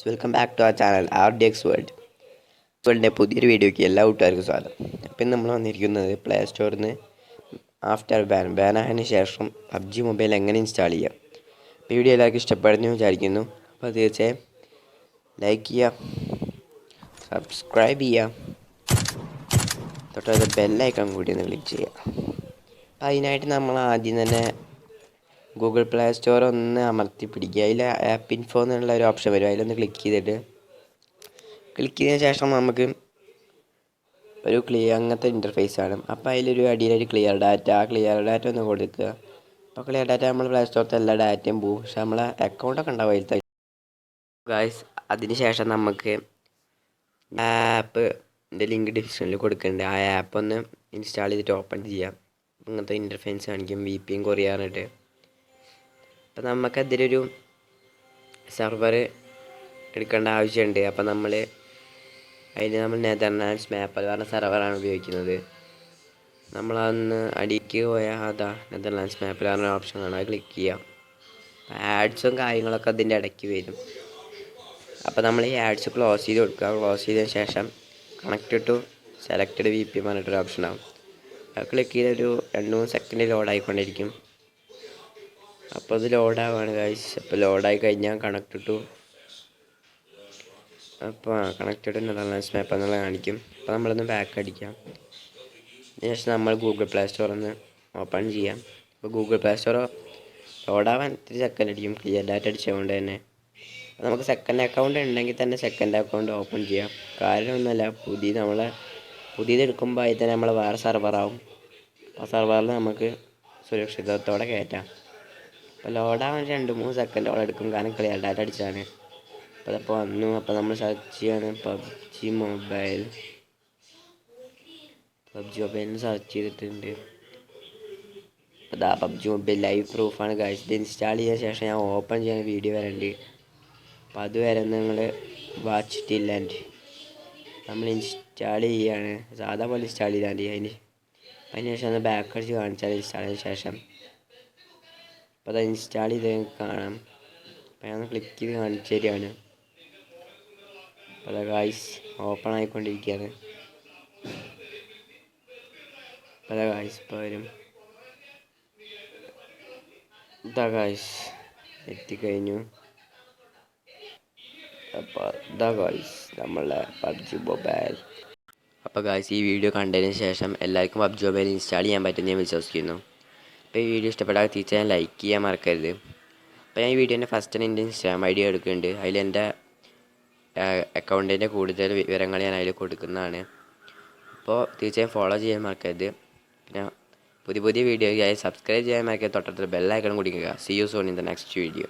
Welcome back to our channel RDX world. വേൾഡിൻ്റെ പുതിയൊരു വീഡിയോയ്ക്ക് എല്ലാ കൂട്ടുകാർക്കും സ്വാഗതം. അപ്പം നമ്മൾ വന്നിരിക്കുന്നത് പ്ലേ സ്റ്റോറിൽ നിന്ന് ആഫ്റ്റർ ബാനായതിനു ശേഷം PUBG മൊബൈൽ എങ്ങനെ ഇൻസ്റ്റാൾ ചെയ്യാം. അപ്പോൾ ഈ വീഡിയോ എല്ലാവർക്കും ഇഷ്ടപ്പെടുന്നു വിചാരിക്കുന്നു. അപ്പോൾ തീർച്ചയായും ലൈക്ക് ചെയ്യുക, സബ്സ്ക്രൈബ് ചെയ്യുക, തൊട്ടടുത്ത ബെല്ലൈക്കൺ കൂടി ഒന്ന് ക്ലിക്ക് ചെയ്യുക. അപ്പോൾ അതിനായിട്ട് നമ്മൾ ആദ്യം തന്നെ ഗൂഗിൾ പ്ലേ സ്റ്റോർ ഒന്ന് അമർത്തി പിടിക്കുക. അതിൽ ആപ്പ് ഇൻഫോ എന്നുള്ള ഒരു ഓപ്ഷൻ വരും. അതിലൊന്ന് ക്ലിക്ക് ചെയ്തിട്ട് ചെയ്തതിന് ശേഷം നമുക്ക് ഒരു അങ്ങനത്തെ ഇൻ്റർഫേസ് ആണ്. അപ്പോൾ അതിലൊരു അടിയിലൊരു ക്ലിയർ ഡാറ്റ ഒന്ന് കൊടുക്കുക. അപ്പോൾ ക്ലിയർ ഡാറ്റ നമ്മൾ പ്ലേ സ്റ്റോറത്തെ എല്ലാ ഡാറ്റയും പോകും. പക്ഷെ നമ്മളെ അക്കൗണ്ടൊക്കെ ഉണ്ടാവും അതിലത്തെ ഗായ്സ്. അതിന് ശേഷം നമുക്ക് ആപ്പിൻ്റെ ലിങ്ക് ഡിസ്ക്രിപ്ഷനിൽ കൊടുക്കുന്നുണ്ട്. ആ ആപ്പ് ഒന്ന് ഇൻസ്റ്റാൾ ചെയ്തിട്ട് ഓപ്പൺ ചെയ്യാം. ഇങ്ങനത്തെ ഇൻ്റർഫേസ് കാണിക്കും, VPN കുറയാനായിട്ട്. അപ്പോൾ നമുക്കതിലൊരു സെർവർ എടുക്കേണ്ട ആവശ്യമുണ്ട്. അപ്പോൾ നമ്മൾ നെതർലാൻഡ്സ് മാപ്പ് അത് പറഞ്ഞ സെർവറാണ് ഉപയോഗിക്കുന്നത്. നമ്മളതൊന്ന് അടിക്ക് പോയാൽ അതാ നെതർലാൻഡ്സ് മാപ്പിൽ പറഞ്ഞ ഓപ്ഷൻ കാണാം, അത് ക്ലിക്ക് ചെയ്യാം. ആഡ്സും കാര്യങ്ങളൊക്കെ അതിൻ്റെ ഇടയ്ക്ക് വരും. അപ്പോൾ നമ്മൾ ഈ ആഡ്സ് ക്ലോസ് ചെയ്ത് കൊടുക്കുക. ക്ലോസ് ചെയ്തതിന് ശേഷം കണക്ട് ടു സെലക്റ്റഡ് VPN പറഞ്ഞിട്ടൊരു ഓപ്ഷൻ ആവും. അത് ക്ലിക്ക് ചെയ്തൊരു 2-3 സെക്കൻഡ് ലോഡായിക്കൊണ്ടിരിക്കും. അപ്പോൾ അത് ലോഡാവാണ് ഗൈസ്. അപ്പോൾ ലോഡായി കഴിഞ്ഞാൽ കണക്ട് ടു നെതർലാൻഡ്സ് മാപ്പ് എന്നുള്ള കാണിക്കും. അപ്പോൾ നമ്മളൊന്ന് ബാക്ക് അടിക്കാം. അതിനുശേഷം നമ്മൾ ഗൂഗിൾ പ്ലേ സ്റ്റോർ ഒന്ന് ഓപ്പൺ ചെയ്യാം. അപ്പോൾ ഗൂഗിൾ പ്ലേ സ്റ്റോർ ലോഡാവാൻ 3 സെക്കൻഡ് അടിക്കും, ക്ലിയർ ഡാറ്റ അടിച്ചുകൊണ്ട് തന്നെ. അപ്പോൾ നമുക്ക് സെക്കൻഡ് അക്കൗണ്ട് ഉണ്ടെങ്കിൽ തന്നെ സെക്കൻഡ് അക്കൗണ്ട് ഓപ്പൺ ചെയ്യാം. കാര്യമൊന്നുമല്ല, പുതിയത് എടുക്കുമ്പോൾ അതിൽ തന്നെ നമ്മൾ വേറെ സെർവറാവും. ആ സെർവറിൽ നമുക്ക് സുരക്ഷിതത്തോടെ കയറ്റാം. അപ്പോൾ ലോഡാവാൻ 2-3 സെക്കൻഡോളം എടുക്കും, കാരണം ക്ലിയർ ഡാറ്റ അടിച്ചാണ്. അപ്പോൾ അതപ്പോൾ വന്നു. അപ്പോൾ നമ്മൾ സെർച്ച് ചെയ്യാണ് PUBG മൊബൈലിന് സെർച്ച് ചെയ്തിട്ടുണ്ട്. അതാ PUBG മൊബൈൽ ലൈവ് പ്രൂഫാണ് ഗൈസ്. ഇത് ഇൻസ്റ്റാൾ ചെയ്ത ശേഷം ഞാൻ ഓപ്പൺ ചെയ്യാൻ വീഡിയോ വരണ്ട്. അപ്പോൾ അതുവരെ നിങ്ങൾ വാച്ചിട്ടില്ല. നമ്മൾ ഇൻസ്റ്റാൾ ചെയ്യാണ്, സാധാ പോലെ ഇൻസ്റ്റാൾ ചെയ്താൽ മതി. അതിന് ശേഷം ഒന്ന് ബാക്ക് അടിച്ച് കാണിച്ചാൽ ഇൻസ്റ്റാൾ ചെയ്ത ശേഷം അപ്പോൾ അത് ഇൻസ്റ്റാൾ ചെയ്ത് കാണാം. അപ്പോൾ ഞാൻ ക്ലിക്ക് ചെയ്ത് കാണിച്ചു തരികയാണ്. അപ്പോൾ ഗൈസ് ഓപ്പൺ ആയിക്കൊണ്ടിരിക്കുകയാണ്. അപ്പോൾ ഗൈസ് ഇപ്പോൾ വരും. ഗൈസ് എത്തിക്കഴിഞ്ഞു. അപ്പോൾ ഗൈസ് നമ്മളെ PUBG മൊബൈൽ. അപ്പോൾ ഗൈസ് ഈ വീഡിയോ കണ്ടതിന് ശേഷം എല്ലാവർക്കും PUBG മൊബൈൽ ഇൻസ്റ്റാൾ ചെയ്യാൻ പറ്റുമെന്ന് ഞാൻ വിശ്വസിക്കുന്നു. അപ്പോൾ ഈ വീഡിയോ ഇഷ്ടപ്പെട്ടാൽ തീർച്ചയായും ലൈക്ക് ചെയ്യാൻ മറക്കരുത്. അപ്പോൾ ഞാൻ ഈ വീഡിയോൻ്റെ ഫസ്റ്റ് എൻ്റെ ഇൻസ്റ്റാഗ്രാം ID എടുക്കുന്നുണ്ട്. അതിലെൻ്റെ അക്കൗണ്ടിൻ്റെ കൂടുതൽ വിവരങ്ങൾ ഞാൻ അതിൽ കൊടുക്കുന്നതാണ്. അപ്പോൾ തീർച്ചയായും ഫോളോ ചെയ്യാൻ മറക്കരുത്. പിന്നെ പുതിയ വീഡിയോയ്ക്കായി സബ്സ്ക്രൈബ് ചെയ്യാൻ മറക്കരുത്. തൊട്ടടുത്ത ബെല്ലൈക്കൺ കൂടി. See you soon in the next video.